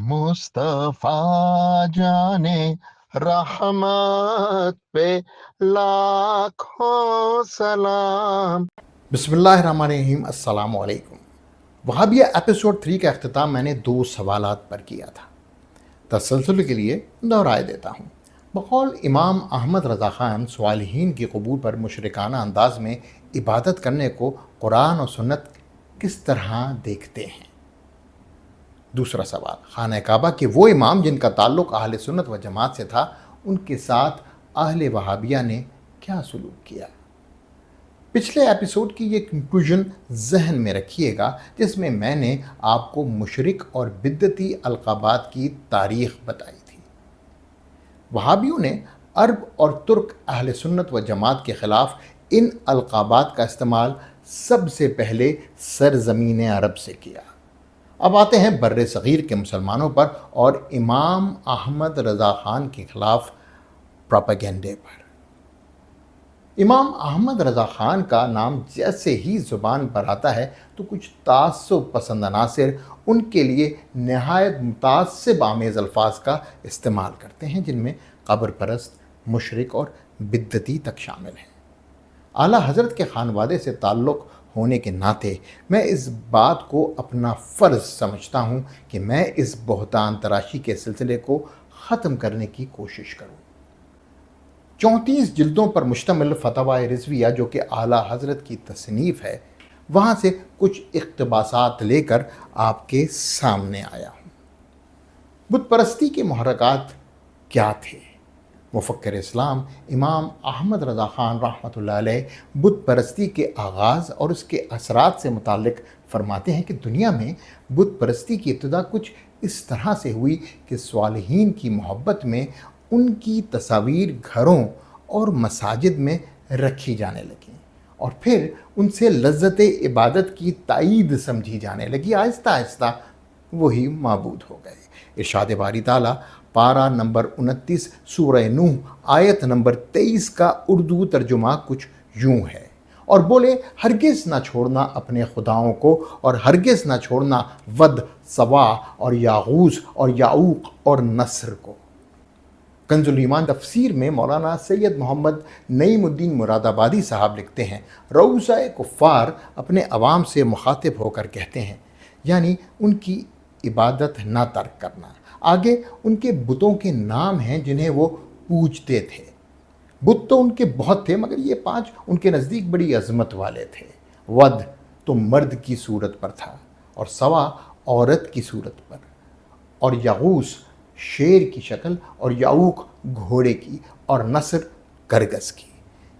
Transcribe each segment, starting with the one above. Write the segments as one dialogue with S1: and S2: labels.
S1: मुस्तफा जाने रहमत पे लाखों सलाम।
S2: बिस्मिल्लाहिर्रहमानिर्रहीम, अस्सलामु अलैकुम। वहाबिया एपिसोड 3 का अख्तिताम मैंने 2 सवालात पर किया था। तसलसल के लिए दोहराए देता हूँ। बकौल इमाम अहमद रज़ा ख़ान स्वालिहीन की क़बूर पर मुशरिकाना अंदाज में इबादत करने को कुरान और सुन्नत किस तरह देखते हैं। दूसरा सवाल, खाना काबा के वो इमाम जिनका ताल्लुक़ अहले सुन्नत व जमात से था, उनके साथ अहले वहाबिया ने क्या सलूक किया। पिछले एपिसोड की ये कंक्लूजन जहन में रखिएगा, जिसमें मैंने आपको मुशरिक और बिद्दती अलक़ाबात की तारीख़ बताई थी। वहाबियों ने अरब और तुर्क अहले सुन्नत व जमात के ख़िलाफ़ इन अलक़ाबात का इस्तेमाल सबसे पहले सरज़मीन अरब से किया। अब आते हैं बर्रे सग़ीर के मुसलमानों पर और इमाम अहमद रज़ा ख़ान के ख़िलाफ़ प्रोपेगेंडे पर। इमाम अहमद रज़ा ख़ान का नाम जैसे ही ज़ुबान पर आता है तो कुछ तासुब पसंद अनासिर उनके लिए नहायत मुतासिब आमेज़ अल्फाज का इस्तेमाल करते हैं, जिनमें कब्र परस्त, मुशरिक और बिद्दती तक शामिल हैं। आला हज़रत के ख़ानवादे से ताल्लुक़ होने के नाते मैं इस बात को अपना फ़र्ज़ समझता हूँ कि मैं इस बहतान तराशी के सिलसिले को ख़त्म करने की कोशिश करूँ। 34 जिल्दों पर मुश्तमिल फतवा रिज़विया, जो कि आला हज़रत की तसनीफ़ है, वहाँ से कुछ इक़्तिबासात लेकर आपके सामने आया हूँ। बुत परस्ती के मुहर्रकात क्या थे? मुफ़क्किर इस्लाम इमाम अहमद रज़ा ख़ान रहमतुल्लाह अलैह बुत परस्ती के आगाज़ और उसके असरात से मुताल्लिक़ फ़रमाते हैं कि दुनिया में बुत परस्ती की इब्तिदा कुछ इस तरह से हुई कि स्वालिहीन की मोहब्बत में उनकी तस्वीर घरों और मसाजिद में रखी जाने लगी और फिर उनसे लज़्ज़त इबादत की ताईद समझी जाने लगी। आहिस्ता आहिस्ता वही माबूद हो गए। इरशाद बारी ताला पारा नंबर 29 सूरह नूह आयत नंबर 23 का उर्दू तर्जुमा कुछ यूँ है, और बोले, हरगिज़ ना छोड़ना अपने खुदाओं को और हरगिज़ ना छोड़ना वद, सवा और यागूस और याऊक और नस्र को। कंजुल ईमान तफसीर में मौलाना सैयद मोहम्मद नईमुद्दीन मुरादाबादी साहब लिखते हैं, रऊसाए कुफ़ार अपने अवाम से मुखातिब होकर कहते हैं, यानी उनकी इबादत ना तर्क करना। आगे उनके बुतों के नाम हैं जिन्हें वो पूजते थे। बुत तो उनके बहुत थे, मगर ये 5 उनके नज़दीक बड़ी अज़मत वाले थे। वद तो मर्द की सूरत पर था, और सवा औरत की सूरत पर, और यागूस शेर की शक्ल, और याऊक घोड़े की, और नस्र करगस की।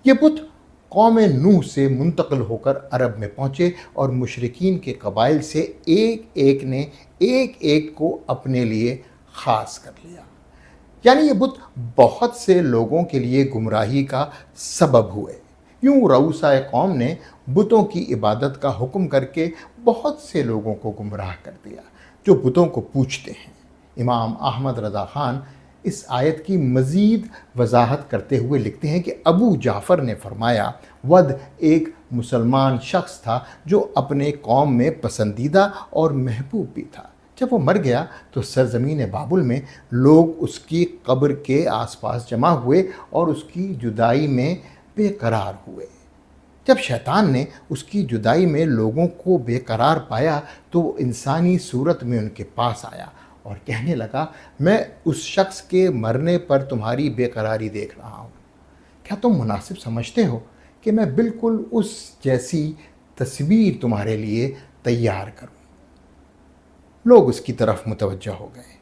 S2: ये बुत कौम नूह से मुंतकिल होकर अरब में पहुँचे और मुशरिकीन के कबाइल से एक एक ने एक एक को अपने लिए ख़ास कर लिया। यानी ये बुत बहुत से लोगों के लिए गुमराही का सबब हुए। यूँ रऊसाए कौम ने बुतों की इबादत का हुक्म करके बहुत से लोगों को गुमराह कर दिया जो बुतों को पूजते हैं। इमाम अहमद रज़ा ख़ान इस आयत की मज़ीद वजाहत करते हुए लिखते हैं कि अबू जाफ़र ने फरमाया, वद एक मुसलमान शख्स था जो अपने कौम में पसंदीदा और महबूब भी था। जब वो मर गया तो सरज़मीन बाबुल में लोग उसकी कब्र के आसपास जमा हुए और उसकी जुदाई में बेकरार हुए। जब शैतान ने उसकी जुदाई में लोगों को बेकरार पाया तो वो इंसानी सूरत में उनके पास आया और कहने लगा, मैं उस शख्स के मरने पर तुम्हारी बेकरारी देख रहा हूँ। क्या तुम मुनासिब समझते हो कि मैं बिल्कुल उस जैसी तस्वीर तुम्हारे लिए तैयार करूँ? लोग उसकी तरफ मुतवज्जह हो गए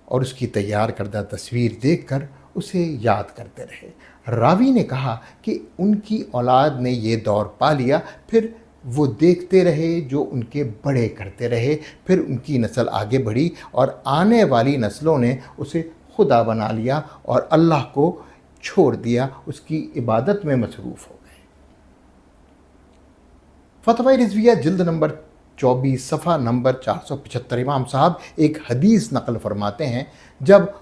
S2: और उसकी तैयार करदा तस्वीर देखकर उसे याद करते रहे। रावी ने कहा कि उनकी औलाद ने ये दौर पा लिया, फिर वो देखते रहे जो उनके बड़े करते रहे, फिर उनकी नस्ल आगे बढ़ी और आने वाली नस्लों ने उसे खुदा बना लिया और अल्लाह को छोड़ दिया, उसकी इबादत में मसरूफ़ हो गए। फतवा रिज़विया जिल्द नंबर 24 सफ़ा नंबर 475 इमाम साहब एक हदीस नकल फरमाते हैं, जब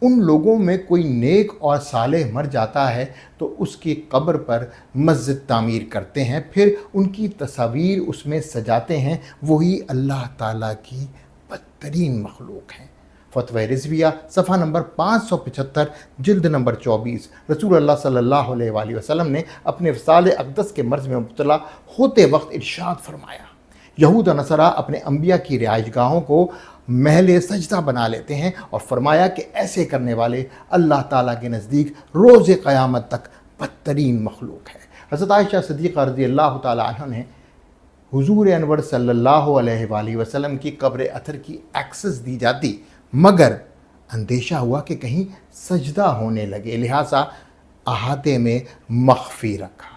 S2: उन लोगों में कोई नेक और सालेह मर जाता है तो उसकी कब्र पर मस्जिद तामीर करते हैं, फिर उनकी तस्वीर उसमें सजाते हैं। वही अल्लाह ताला की بدترین مخلوق ہیں۔ فتوی رضویہ صفحہ نمبر 575 جلد نمبر 24۔ رسول اللہ صلی اللہ علیہ وآلہ وسلم نے اپنے وصال اقدس کے مرض میں مبتلا ہوتے وقت ارشاد فرمایا، یہود و نصارہ اپنے انبیاء کی رہائش گاہوں کو محل سجدہ بنا لیتے ہیں، اور فرمایا کہ ایسے کرنے والے اللہ تعالیٰ کے نزدیک روز قیامت تک بدترین مخلوق ہے۔ حضرت عائشہ صدیقہ رضی اللہ تعالیٰ عنہ نے حضور انور صلی اللہ علیہ وآلہ وسلم کی قبر اطہر کی ایکسس دی جاتی، مگر اندیشہ ہوا کہ کہیں سجدہ ہونے لگے، لہٰذا احاطے میں مخفی رکھا۔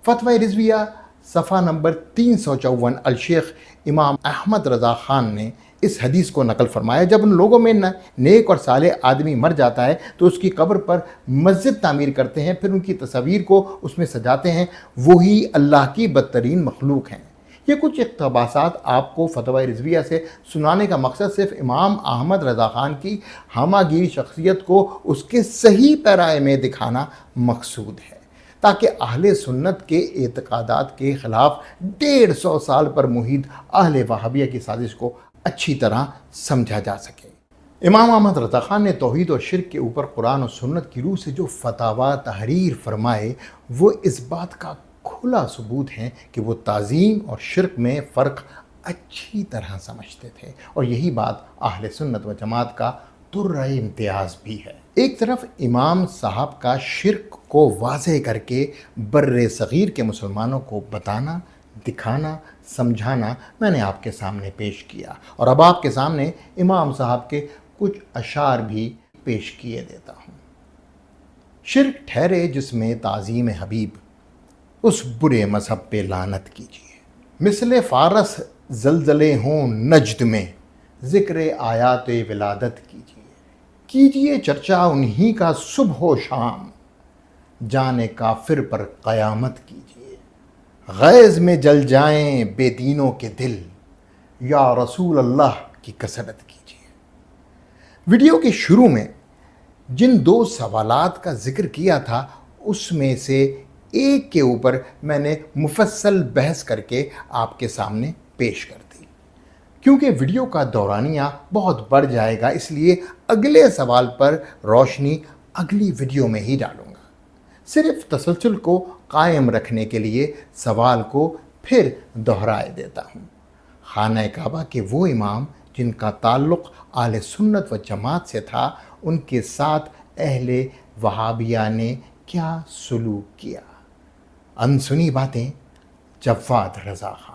S2: فتوی رضویہ صفحہ نمبر 354 الشیخ امام احمد رضا خان نے اس حدیث کو نقل فرمایا، جب ان لوگوں میں نیک اور صالح آدمی مر جاتا ہے تو اس کی قبر پر مسجد تعمیر کرتے ہیں، پھر ان کی تصاویر کو اس میں سجاتے ہیں، وہی اللہ کی بدترین مخلوق ہیں۔ یہ کچھ اقتباسات آپ کو فتوی رضویہ سے سنانے کا مقصد صرف امام احمد رضا خان کی ہمہ گیر شخصیت کو اس کے صحیح پیرائے میں دکھانا مقصود ہے، تاکہ اہل سنت کے اعتقادات کے خلاف 150 سال پر محیط اہل وہابیہ کی سازش کو اچھی طرح سمجھا جا سکے۔ امام احمد رضا خان نے توحید اور شرک کے اوپر قرآن و سنت کی روح سے جو فتاویٰ تحریر فرمائے، وہ اس بات کا کھلا ثبوت ہیں کہ وہ تعظیم اور شرک میں فرق اچھی طرح سمجھتے تھے، اور یہی بات اہل سنت و جماعت کا درہ امتیاز بھی ہے۔ ایک طرف امام صاحب کا شرک کو واضح کر کے بر صغیر کے مسلمانوں کو بتانا، دکھانا، سمجھانا میں نے آپ کے سامنے پیش کیا، اور اب آپ کے سامنے امام صاحب کے کچھ اشعار بھی پیش کیے دیتا ہوں۔ شرک ٹھہرے جس میں تعظیم حبیب، اس برے مذہب پہ لعنت کیجیے۔ مثل فارس زلزلے ہوں نجد میں، ذکر آیات ولادت کیجیے چرچا انہی کا صبح و شام، جان کافر پر قیامت کیجیے۔ غیظ میں جل جائیں بے دینوں کے دل، یا رسول اللہ کی کثرت کیجیے۔ ویڈیو کے شروع میں جن 2 سوالات کا ذکر کیا تھا، اس میں سے ایک کے اوپر میں نے مفصل بحث کر کے آپ کے سامنے پیش کر دی۔ کیونکہ ویڈیو کا دورانیہ بہت بڑھ جائے گا، اس لیے اگلے سوال پر روشنی اگلی ویڈیو میں ہی ڈالوں گا۔ صرف تسلسل کو قائم رکھنے کے لیے سوال کو پھر دہرائے دیتا ہوں۔ خانہ کعبہ کے وہ امام جن کا تعلق اہل سنت و جماعت سے تھا، ان کے ساتھ اہل وہابیہ نے کیا سلوک کیا؟ انسنی باتیں، جواد رضا خان۔